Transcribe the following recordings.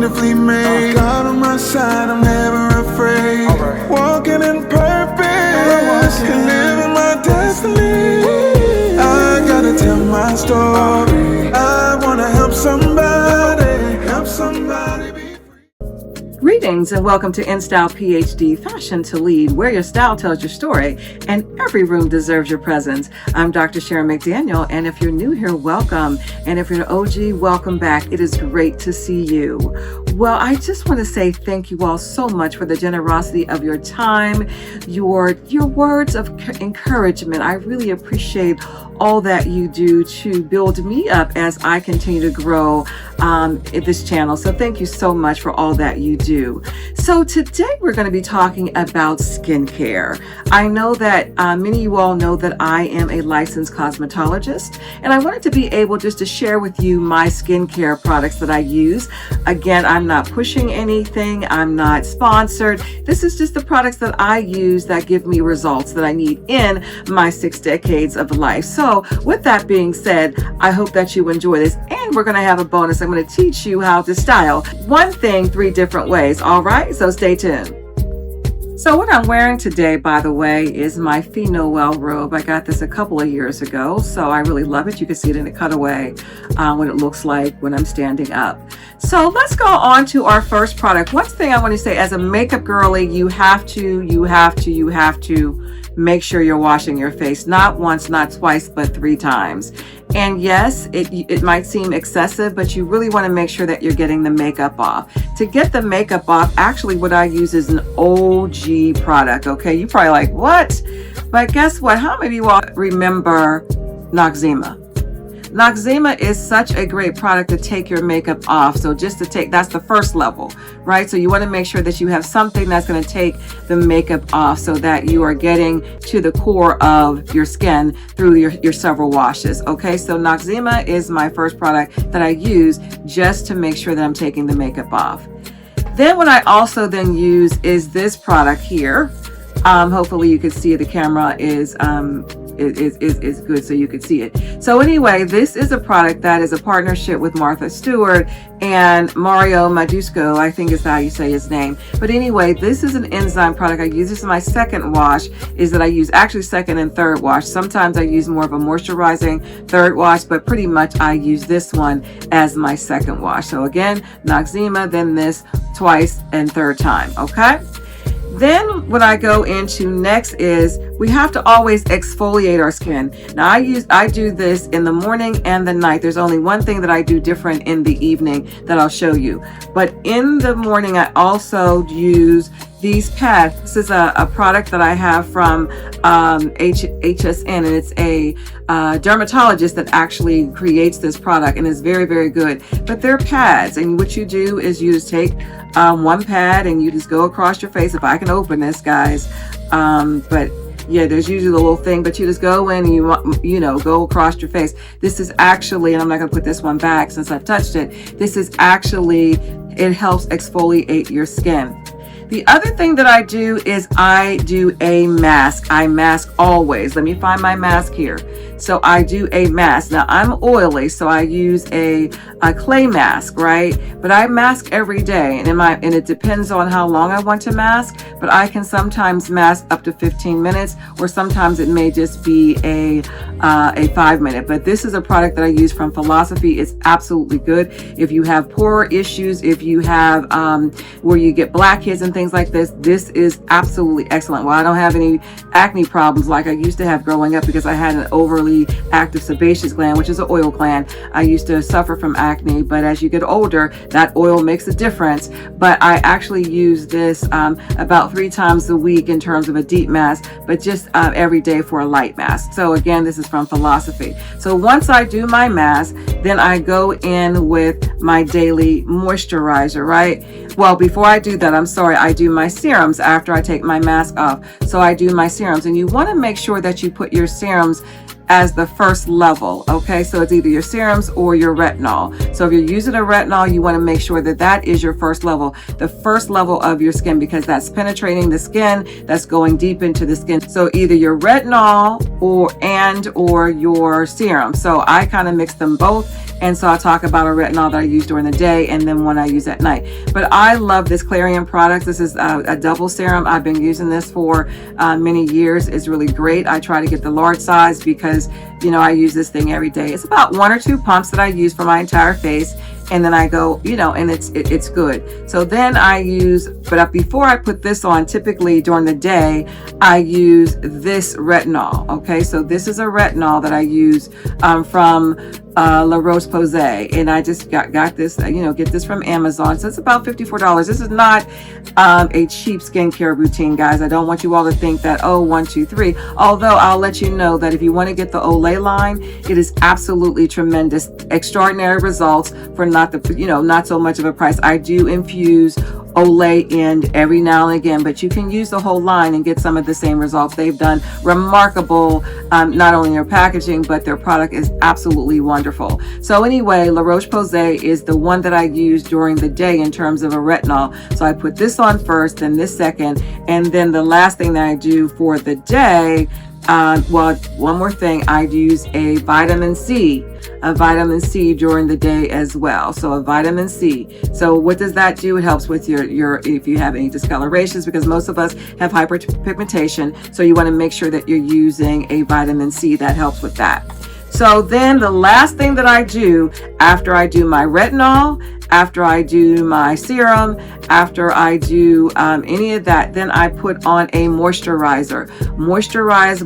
wonderfully made. God on my side, I'm never afraid. Walking in purpose and living my destiny. I gotta tell my story. I wanna help somebody, help somebody be. Greetings and welcome to InStylePhD, Fashion to Lead, where your style tells your story and every room deserves your presence. I'm Dr. Sharon McDaniel, and if you're new here, welcome. And if you're an OG, welcome back. It is great to see you. Well, I just want to say thank you all so much for the generosity of your time, your words of encouragement. I really appreciate all that you do to build me up as I continue to grow in this channel. So thank you so much for all that you do. So today we're going to be talking about skincare. I know that many of you all know that I am a licensed cosmetologist, and I wanted to be able just to share with you my skincare products that I use. Again, I'm not pushing anything. I'm not sponsored. This is just the products that I use that give me results that I need in my 6 decades of life. So with that being said, I hope that you enjoy this, and we're going to have a bonus. I'm going to teach you how to style one thing 3 different ways. All right, so stay tuned. So what I'm wearing today, by the way, is my Fille Noel robe. I got this a couple of years ago, so I really love it. You can see it in the cutaway what it looks like when I'm standing up. So let's go on to our first product. One thing I want to say, as a makeup girly, you have to make sure you're washing your face, not once, not twice, but 3 times. And yes, it might seem excessive, but you really want to make sure that you're getting the makeup off. To get the makeup off, actually what I use is an OG product, okay? You're probably like, what? But guess what? How many of you all remember Noxzema? Noxzema is such a great product to take your makeup off. So just to take, that's the first level, right? So you want to make sure that you have something that's going to take the makeup off so that you are getting to the core of your skin through your several washes. Okay, so Noxzema is my first product that I use just to make sure that I'm taking the makeup off. Then what I also then use is this product here. Hopefully you can see the camera is good so you can see it. So anyway, this is a product that is a partnership with Martha Stewart and Mario Madusco, I think is how you say his name. But anyway, this is an enzyme product. I use this in my second wash, is that I use actually second and third wash. Sometimes I use more of a moisturizing third wash, but pretty much I use this one as my second wash. So again, Noxzema, then this twice and third time, okay? Then what I go into next is we have to always exfoliate our skin. Now I do this in the morning and the night. There's only one thing that I do different in the evening that I'll show you. But in the morning, I also use these pads. This is a product that I have from HSN, and it's a dermatologist that actually creates this product, and it's very, very good. But they're pads, and what you do is you just take one pad and you just go across your face. If I can open this, guys, but yeah, there's usually a little thing, but you just go in and you know, go across your face. This is actually, and I'm not going to put this one back since I've touched it. This is actually, it helps exfoliate your skin. The other thing that I do is I do a mask. I mask always. Let me find my mask here. So I do a mask. Now I'm oily, so I use a clay mask, right? But I mask every day, and it depends on how long I want to mask. But I can sometimes mask up to 15 minutes, or sometimes it may just be a 5-minute. But this is a product that I use from Philosophy. It's absolutely good. If you have pore issues, if you have where you get blackheads and things like this, this is absolutely excellent. Well, I don't have any acne problems like I used to have growing up because I had an overly active sebaceous gland, which is an oil gland. I used to suffer from acne, but as you get older, that oil makes a difference. But I actually use this about 3 times a week in terms of a deep mask, but just every day for a light mask. So again, this is from Philosophy. So once I do my mask, then I go in with my daily moisturizer, right? Well, before I do that, I'm sorry, I do my serums after I take my mask off. So I do my serums, and you want to make sure that you put your serums as the first level. Okay, so it's either your serums or your retinol. So if you're using a retinol, you want to make sure that that is your first level, the first level of your skin, because that's penetrating the skin, that's going deep into the skin. So either your retinol or your serum. So I kind of mix them both And so I'll talk about a retinol that I use during the day and then one I use at night. But I love this Clarion product. This is a double serum. I've been using this for many years. It's really great. I try to get the large size because, you know, I use this thing every day. It's about 1 or 2 pumps that I use for my entire face. And then I go, you know, and it's good. So then I use, but before I put this on, typically during the day, I use this retinol. Okay, so this is a retinol that I use from La Roche-Posay, and I just got this, you know, get this from Amazon. So it's about $54. This is not a cheap skincare routine, guys. I don't want you all to think that, oh, 1, 2, 3. Although I'll let you know that if you want to get the Olay line, it is absolutely tremendous, extraordinary results for not the, you know, not so much of a price. I do infuse Olay in every now and again, but you can use the whole line and get some of the same results. They've done remarkable, not only their packaging, but their product is absolutely wonderful. So anyway, La Roche-Posay is the one that I use during the day in terms of a retinol. So I put this on first, then this second, and then the last thing that I do for the day, well, one more thing, I use a vitamin C during the day as well. So a vitamin C. So what does that do? It helps with your if you have any discolorations, because most of us have hyperpigmentation. So you want to make sure that you're using a vitamin C that helps with that. So then the last thing that I do after I do my retinol, after I do my serum, after I do any of that, then I put on a moisturizer. Moisturize.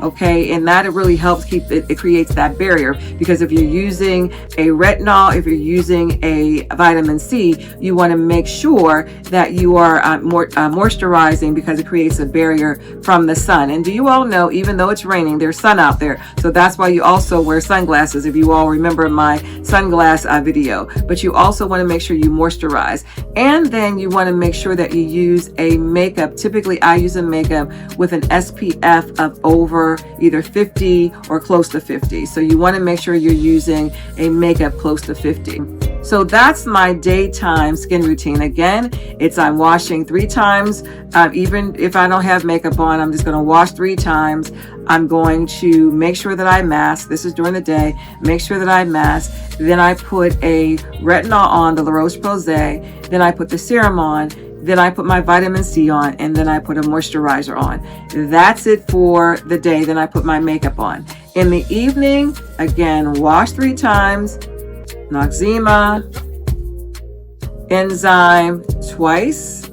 Okay, and that it really helps keep it. It creates that barrier, because if you're using a retinol, if you're using a vitamin C, you want to make sure that you are moisturizing, because it creates a barrier from the sun. And do you all know, even though it's raining, there's sun out there. So that's why you also wear sunglasses. If you all remember my sunglass video, but you also want to make sure you moisturize, and then you want to make sure that you use a makeup. Typically I use a makeup with an SPF of over either 50 or close to 50. So you want to make sure you're using a makeup close to 50. So that's my daytime skin routine. Again, I'm washing 3 times. Even if I don't have makeup on, I'm just going to wash 3 times. I'm going to make sure that I mask. This is during the day. Make sure that I mask. Then I put a retinol on, the La Roche-Posay. Then I put the serum on. Then I put my vitamin C on, and then I put a moisturizer on. That's it for the day. Then I put my makeup on. In the evening, again, wash 3 times. Noxzema, enzyme twice.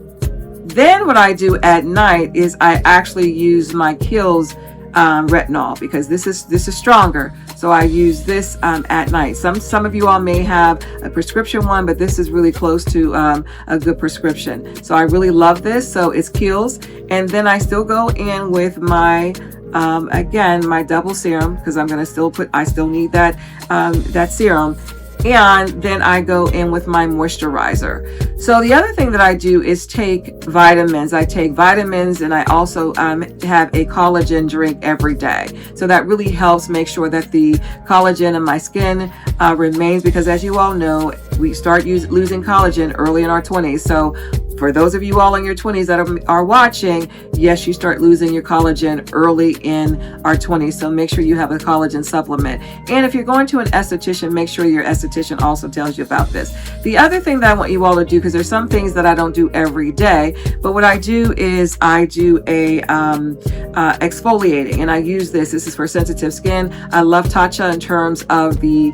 Then what I do at night is I actually use my Kiehl's retinol, because this is stronger. So I use this at night. Some of you all may have a prescription one, but this is really close to a good prescription. So I really love this. So it's Kiehl's, and then I still go in with my again, my double serum, because I'm gonna I still need that that serum. And then I go in with my moisturizer. So the other thing that I do is take vitamins. I take vitamins, and I also have a collagen drink every day. So that really helps make sure that the collagen in my skin remains, because as you all know, we start losing collagen early in our 20s. So for those of you all in your 20s that are watching, yes, you start losing your collagen early in our 20s. So make sure you have a collagen supplement. And if you're going to an esthetician, make sure your esthetician also tells you about this. The other thing that I want you all to do, because there's some things that I don't do every day, but what I do is I do a exfoliating, and I use this. This is for sensitive skin. I love Tatcha in terms of the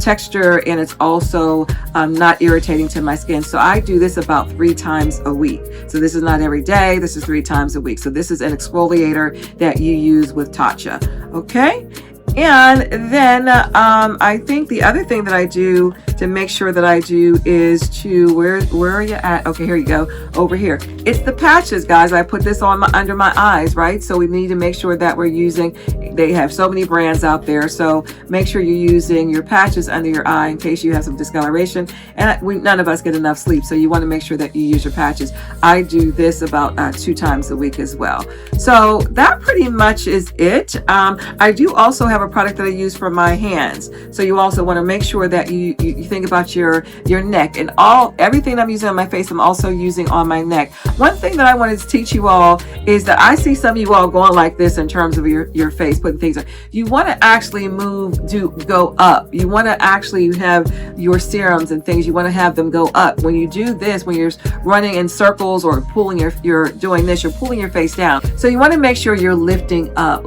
texture, and it's also not irritating to my skin. So I do this about 3 times a week. So this is not every day. This is 3 times a week. So this is an exfoliator that you use with Tatcha. Okay. And then I think the other thing that I do to make sure that I do is to, where are you at? Okay, here you go, over here. It's the patches, guys. I put this on under my eyes, right? So we need to make sure that we're using, they have so many brands out there. So make sure you're using your patches under your eye in case you have some discoloration. And none of us get enough sleep. So you want to make sure that you use your patches. I do this about 2 times a week as well. So that pretty much is it. I do also have have a product that I use for my hands. So you also want to make sure that you think about your neck, and everything I'm using on my face, I'm also using on my neck. One thing that I wanted to teach you all is that I see some of you all going like this in terms of your face, putting things on. You want to actually go up. You want to actually have your serums and things, you want to have them go up. When you do this, when you're running in circles or pulling you're doing this, you're pulling your face down. So you want to make sure you're lifting up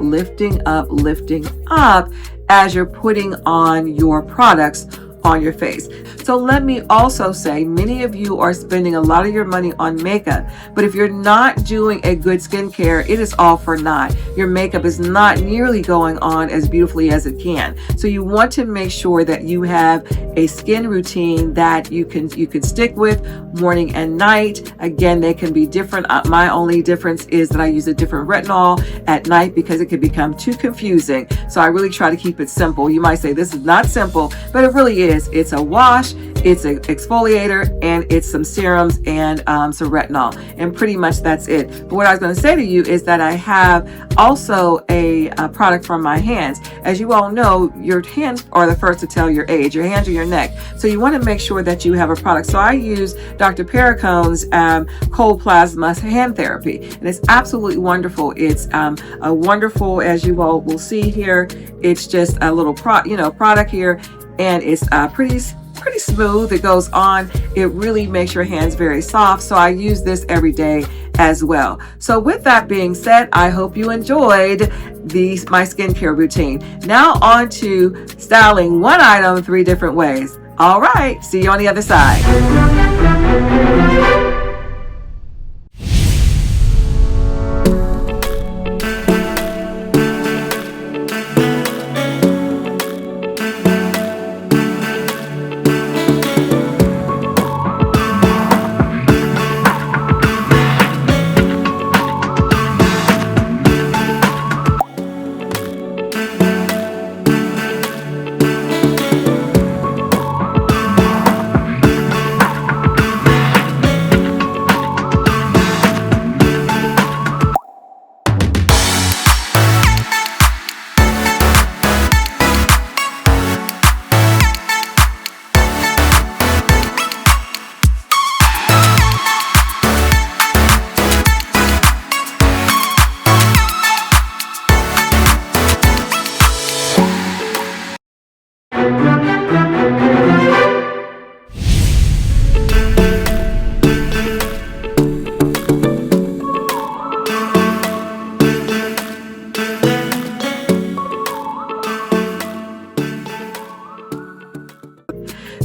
as you're putting on your products on your face. So let me also say, many of you are spending a lot of your money on makeup, but if you're not doing a good skincare, it is all for naught. Your makeup is not nearly going on as beautifully as it can. So you want to make sure that you have a skin routine that you can stick with morning and night. Again, they can be different. My only difference is that I use a different retinol at night because it could become too confusing. So I really try to keep it simple. You might say this is not simple, but it really is. It's a wash, it's an exfoliator, and it's some serums and some retinol, and pretty much that's it. But what I was going to say to you is that I have also a product for my hands. As you all know, your hands are the first to tell your age. Your hands are your neck, so you want to make sure that you have a product. So I use Dr. Pericone's cold plasma hand therapy, and it's absolutely wonderful. It's a wonderful, as you all will see here, it's just a little product here, and it's pretty smooth. It goes on. It really makes your hands very soft. So I use this every day as well. So with that being said, I hope you enjoyed my skincare routine. Now on to styling one item 3 different ways. All right, see you on the other side.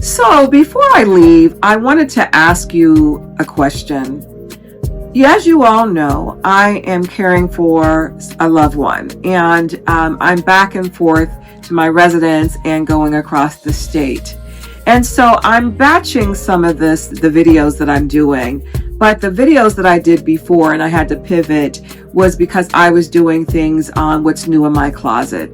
So before I leave, I wanted to ask you a question. As you all know, I am caring for a loved one, and I'm back and forth to my residence and going across the state. And so I'm batching some of the videos that I'm doing, but the videos that I did before and I had to pivot was because I was doing things on what's new in my closet.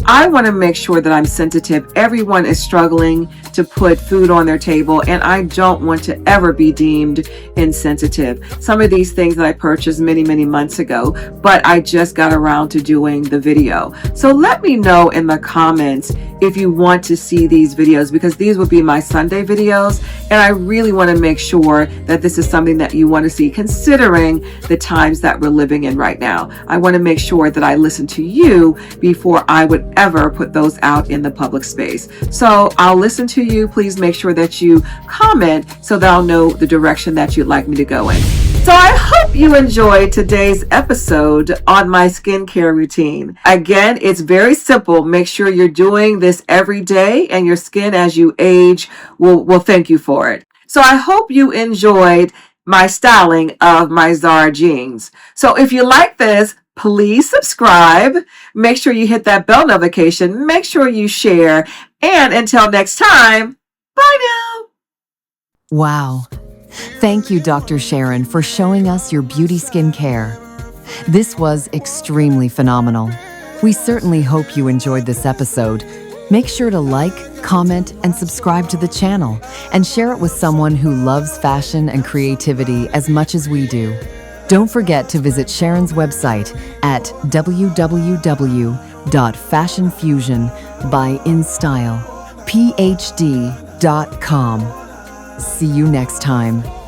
I want to make sure that I'm sensitive. Everyone is struggling to put food on their table, and I don't want to ever be deemed insensitive. Some of these things that I purchased many, many months ago, but I just got around to doing the video. So let me know in the comments if you want to see these videos, because these will be my Sunday videos, and I really want to make sure that this is something that you want to see, considering the times that we're living in right now. I want to make sure that I listen to you before I would ever put those out in the public space. So I'll listen to you. Please make sure that you comment so that I'll know the direction that you'd like me to go in. So I hope you enjoyed today's episode on my skincare routine. Again, it's very simple. Make sure you're doing this every day, and your skin as you age will thank you for it. So I hope you enjoyed my styling of my Zara jeans. So if you like this, please subscribe. Make sure you hit that bell notification. Make sure you share. And until next time, bye now. Wow. Thank you, Dr. Sharon, for showing us your beauty skincare. This was extremely phenomenal. We certainly hope you enjoyed this episode. Make sure to like, comment, and subscribe to the channel, and share it with someone who loves fashion and creativity as much as we do. Don't forget to visit Sharon's website at www.fashionfusionbyinstylephd.com. See you next time.